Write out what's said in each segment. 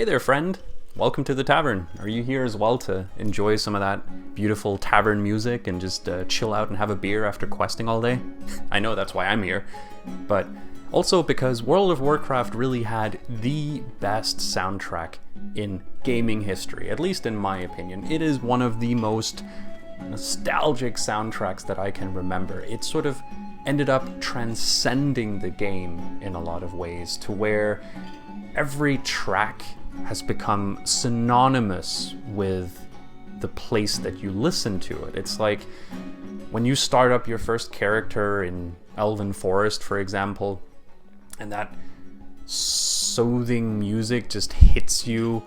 Hey there, friend. Welcome to the tavern. Are you here as well to enjoy some of that beautiful tavern music and just chill out and have a beer after questing all day? I know that's why I'm here, but also because World of Warcraft really had the best soundtrack in gaming history, at least in my opinion. It is one of the most nostalgic soundtracks that I can remember. It sort of ended up transcending the game in a lot of ways, to where every track has become synonymous with the place that you listen to it. It's like when you start up your first character in Elwynn Forest, for example, and that soothing music just hits you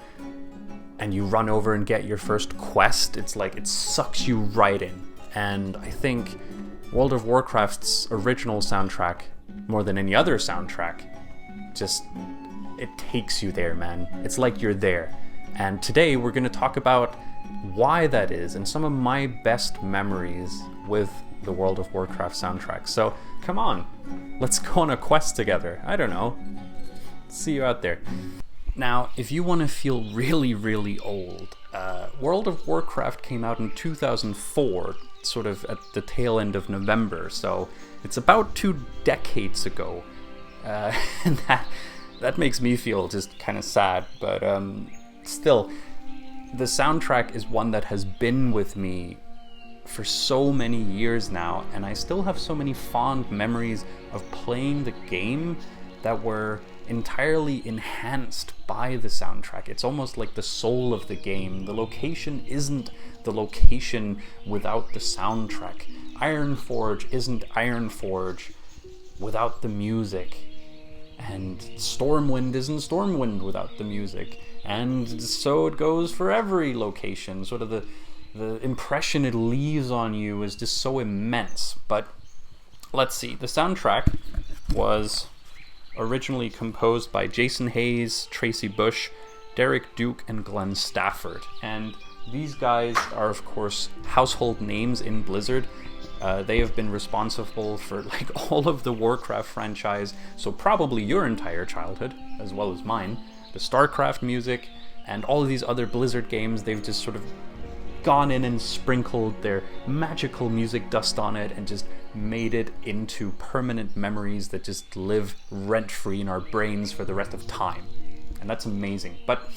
and you run over and get your first quest. It's like it sucks you right in. And I think World of Warcraft's original soundtrack, more than any other soundtrack, just it takes you there, man. It's like you're there. And today we're going to talk about why that is and some of my best memories with the World of Warcraft soundtrack. So come on, let's go on a quest together. I don't know. See you out there. Now, if you want to feel really, really old, World of Warcraft came out in 2004, sort of at the tail end of November, so it's about 2 decades ago. And that makes me feel just kind of sad, but still, the soundtrack is one that has been with me for so many years now, and I still have so many fond memories of playing the game that were entirely enhanced by the soundtrack. It's almost like the soul of the game. The location isn't the location without the soundtrack. Ironforge isn't Ironforge without the music. And Stormwind isn't Stormwind without the music. And so it goes for every location. Sort of the impression it leaves on you is just so immense. But let's see. The soundtrack was originally composed by Jason Hayes, Tracy Bush, Derek Duke, and Glenn Stafford. And these guys are, of course, household names in Blizzard. They have been responsible for like all of the Warcraft franchise, so probably your entire childhood, as well as mine. The StarCraft music, and all of these other Blizzard games, they've just sort of gone in and sprinkled their magical music dust on it and just made it into permanent memories that just live rent-free in our brains for the rest of time. And that's amazing. But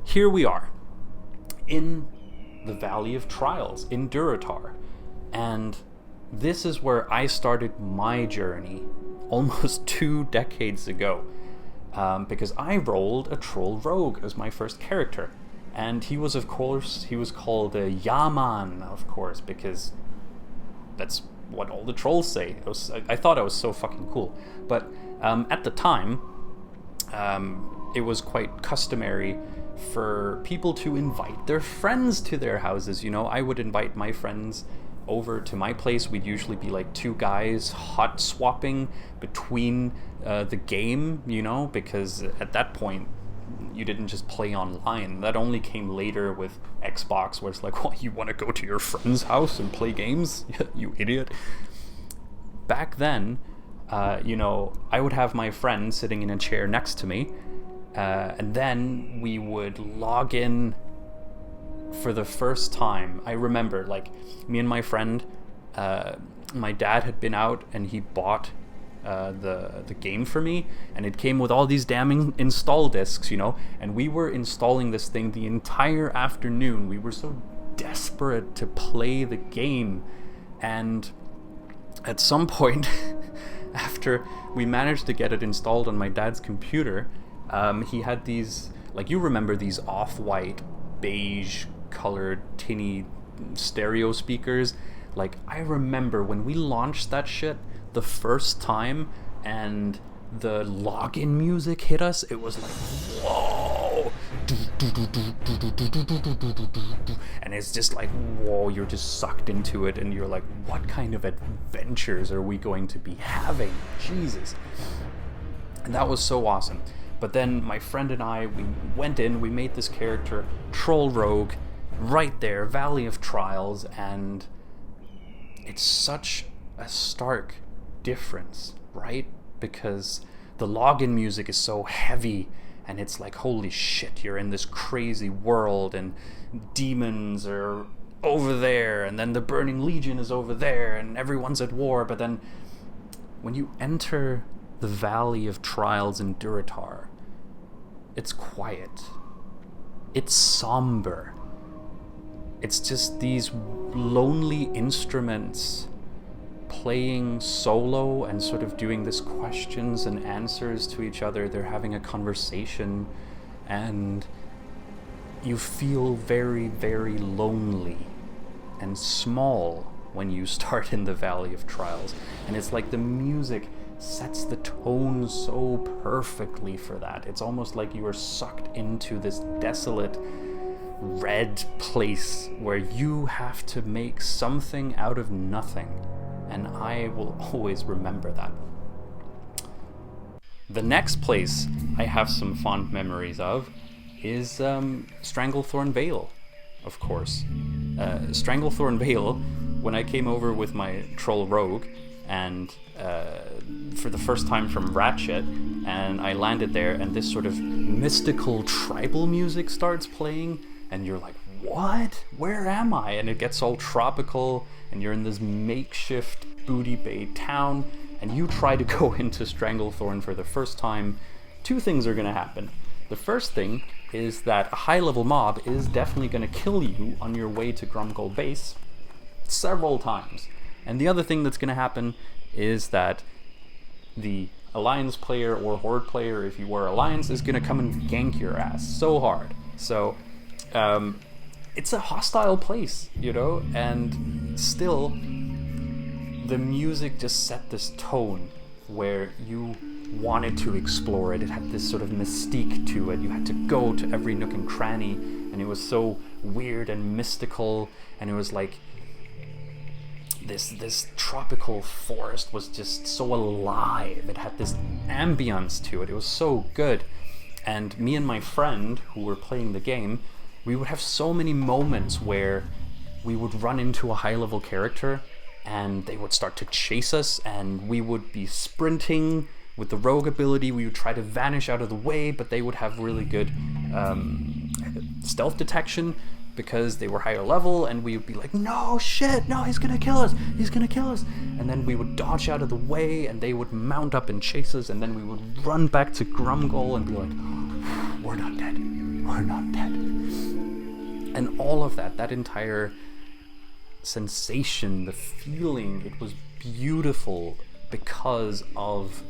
here we are, in the Valley of Trials, in Durotar. And this is where I started my journey almost 2 decades ago, because I rolled a troll rogue as my first character. And he was called a Yaman, of course, because that's what all the trolls say. I thought I was so fucking cool. But at the time, it was quite customary for people to invite their friends to their houses. You know, I would invite my friends over to my place. We'd usually be like 2 guys hot swapping between the game, you know, because at that point you didn't just play online. That only came later with Xbox, where it's like, what, you want to go to your friend's house and play games? You idiot. Back then, you know, I would have my friend sitting in a chair next to me, and then we would log in for the first time. I remember, like, me and my friend, my dad had been out and he bought the game for me, and it came with all these damn install discs, you know, and we were installing this thing the entire afternoon. We were so desperate to play the game, and at some point after we managed to get it installed on my dad's computer, he had these, like, you remember these off-white beige colored tinny stereo speakers. Like, I remember when we launched that shit the first time and the login music hit us, it was like, whoa, and it's just like, whoa, you're just sucked into it, and you're like, what kind of adventures are we going to be having? Jesus. And that was so awesome. But then my friend and I, we went in, we made this character, Troll Rogue, right there, Valley of Trials, and it's such a stark difference, right? Because the login music is so heavy and it's like, holy shit, you're in this crazy world, and demons are over there, and then the Burning Legion is over there, and everyone's at war. But then when you enter the Valley of Trials in Durotar, it's quiet. It's somber. It's just these lonely instruments playing solo and sort of doing this questions and answers to each other. They're having a conversation, and you feel very, very lonely and small when you start in the Valley of Trials. And it's like the music sets the tone so perfectly for that. It's almost like you are sucked into this desolate red place where you have to make something out of nothing. And I will always remember that. The next place I have some fond memories of is Stranglethorn Vale, of course. Stranglethorn Vale, when I came over with my Troll Rogue, and for the first time from Ratchet, and I landed there, and this sort of mystical tribal music starts playing, and you're like, what? Where am I? And it gets all tropical, and you're in this makeshift Booty Bay town, and you try to go into Stranglethorn for the first time. Two things are going to happen. The first thing is that a high-level mob is definitely going to kill you on your way to Grumgold Base several times. And the other thing that's going to happen is that the Alliance player or Horde player, if you were Alliance, is going to come and gank your ass so hard. So it's a hostile place, you know, and still the music just set this tone where you wanted to explore it. It had this sort of mystique to it. You had to go to every nook and cranny, and it was so weird and mystical, and it was like this tropical forest was just so alive. It had this ambience to it. It was so good. And me and my friend who were playing the game, we would have so many moments where we would run into a high-level character and they would start to chase us, and we would be sprinting with the rogue ability. We would try to vanish out of the way, but they would have really good stealth detection because they were higher level, and we would be like, no, shit, no, he's gonna kill us, he's gonna kill us. And then we would dodge out of the way, and they would mount up and chase us, and then we would run back to Grumgold and be like, we're not dead, we're not dead. And all of that entire sensation, the feeling, it was beautiful because of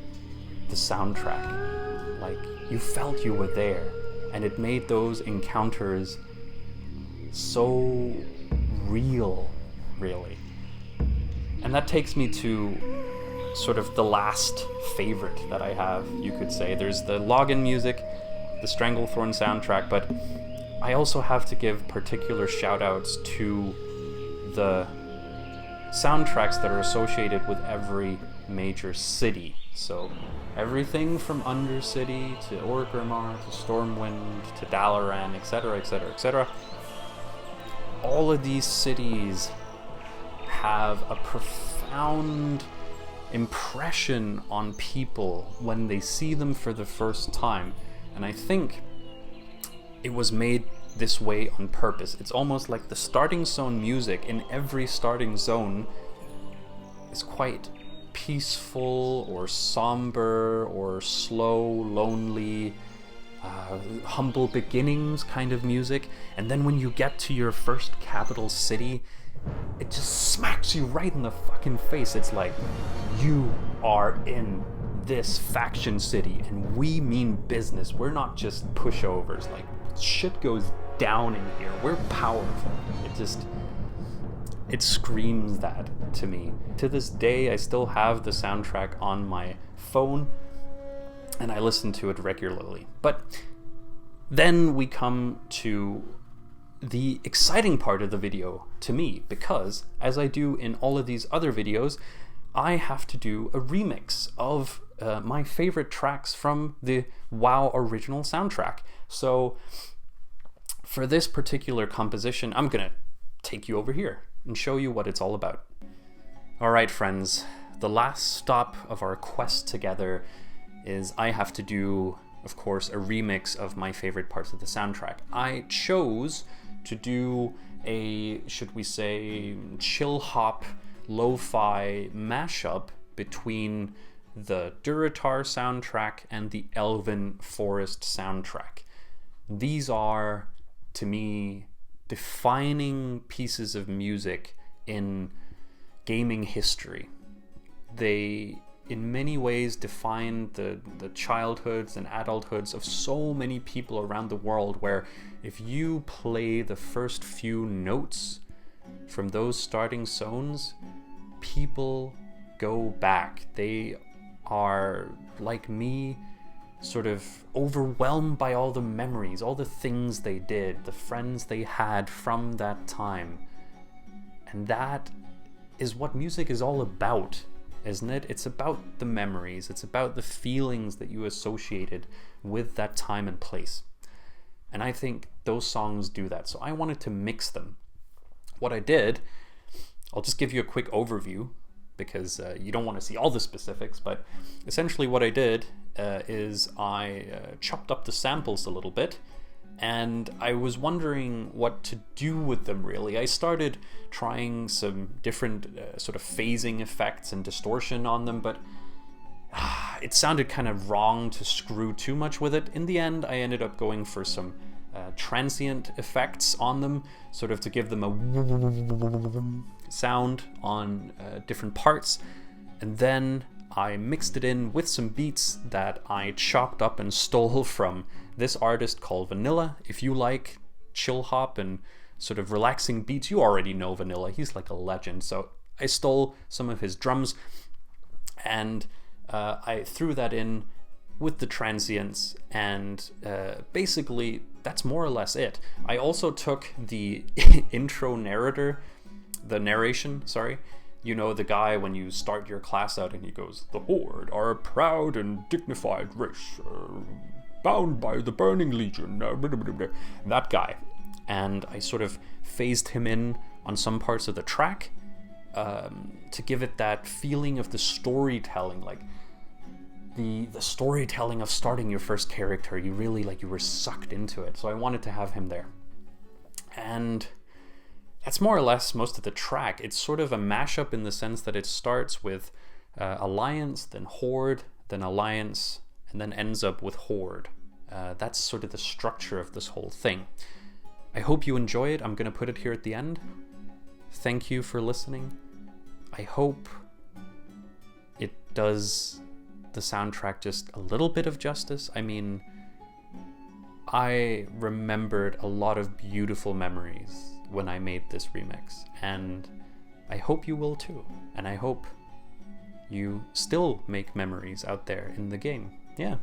the soundtrack. Like, you felt you were there, and it made those encounters so real, really. And that takes me to sort of the last favorite that I have, you could say. There's the login music, the Stranglethorn soundtrack, but I also have to give particular shout outs to the soundtracks that are associated with every major city. So everything from Undercity to Orgrimmar to Stormwind to Dalaran, etc., etc., etc. All of these cities have a profound impression on people when they see them for the first time. And I think it was made this way on purpose. It's almost like the starting zone music in every starting zone is quite peaceful or somber or slow, lonely, humble beginnings kind of music. And then when you get to your first capital city, it just smacks you right in the fucking face. It's like, you are in this faction city, and we mean business. We're not just pushovers. Like, shit goes down in here. We're powerful. It screams that to me. To this day, I still have the soundtrack on my phone, and I listen to it regularly. But then we come to the exciting part of the video to me, because as I do in all of these other videos, I have to do a remix of my favorite tracks from the WoW original soundtrack. So for this particular composition, I'm gonna take you over here and show you what it's all about. Alright friends, the last stop of our quest together is I have to do of course, a remix of my favorite parts of the soundtrack. I chose to do a, should we say, chill hop, lo-fi mashup between the Durotar soundtrack and the Elwynn Forest soundtrack. These are, to me, defining pieces of music in gaming history. They, in many ways, define the childhoods and adulthoods of so many people around the world, where if you play the first few notes from those starting zones, people go back. They are, like me, sort of overwhelmed by all the memories, all the things they did, the friends they had from that time. And that is what music is all about, isn't it? It's about the memories, it's about the feelings that you associated with that time and place. And I think those songs do that. So I wanted to mix them. What I did, I'll just give you a quick overview, because you don't want to see all the specifics, but essentially what I did is I chopped up the samples a little bit, and I was wondering what to do with them, really. I started trying some different sort of phasing effects and distortion on them, but it sounded kind of wrong to screw too much with it. In the end, I ended up going for some transient effects on them, sort of to give them a sound on different parts, and then I mixed it in with some beats that I chopped up and stole from this artist called Vanilla. If you like chill hop and sort of relaxing beats, you already know Vanilla. He's like a legend. So I stole some of his drums, and I threw that in with the transients, and basically that's more or less it. I also took the intro narrator, the narration, sorry. You know, the guy when you start your class out and he goes, "The Horde are a proud and dignified race, bound by the Burning Legion," that guy. And I sort of phased him in on some parts of the track to give it that feeling of the storytelling, like the storytelling of starting your first character. You really, like, you were sucked into it. So I wanted to have him there. And that's more or less most of the track. It's sort of a mashup in the sense that it starts with Alliance, then Horde, then Alliance, and then ends up with Horde. That's sort of the structure of this whole thing. I hope you enjoy it. I'm going to put it here at the end. Thank you for listening. I hope it does the soundtrack just a little bit of justice. I mean, I remembered a lot of beautiful memories when I made this remix, and I hope you will too. And I hope you still make memories out there in the game. Yeah,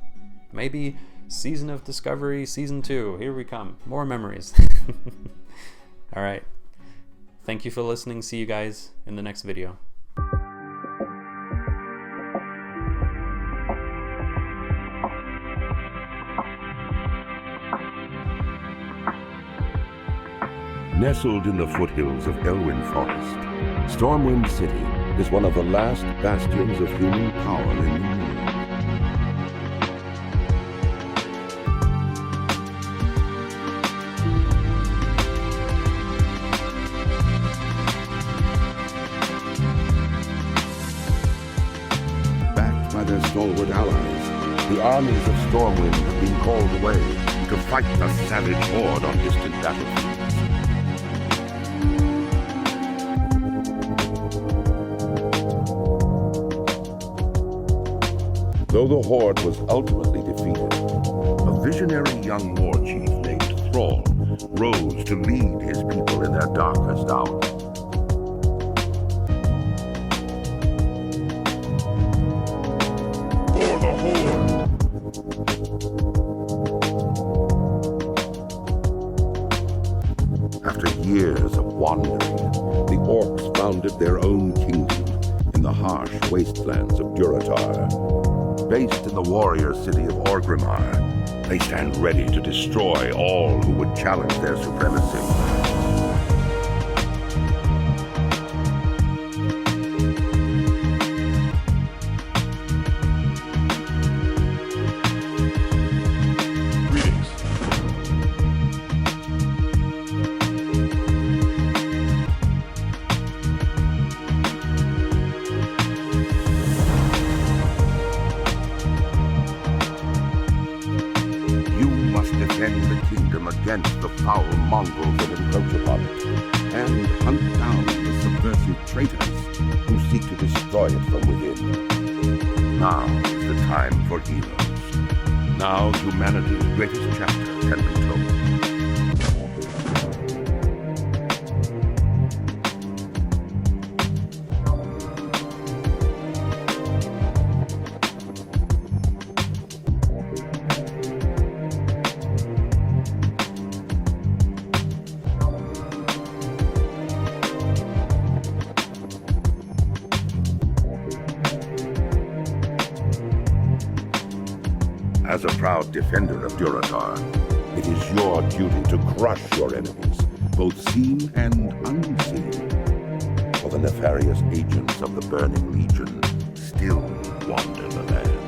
maybe Season of Discovery, Season 2, here we come. More memories. All right. Thank you for listening. See you guys in the next video. Nestled in the foothills of Elwynn Forest, Stormwind City is one of the last bastions of human power in the world. Backed by their stalwart allies, the armies of Stormwind have been called away to fight the savage Horde on distant battlefields. Though the Horde was ultimately defeated, a visionary young war chief named Thrall rose to lead his people in their darkest hour. For the Horde! After years of wandering, the Orcs founded their own kingdom in the harsh wastelands of Durotar. Based in the warrior city of Orgrimmar, they stand ready to destroy all who would challenge their supremacy. defend the kingdom against the foul mongrels that encroach upon it, and hunt down the subversive traitors who seek to destroy it from within. Now is the time for heroes. Now humanity's greatest chapter can be told. As a proud defender of Durotar, it is your duty to crush your enemies, both seen and unseen. For the nefarious agents of the Burning Legion still wander the land.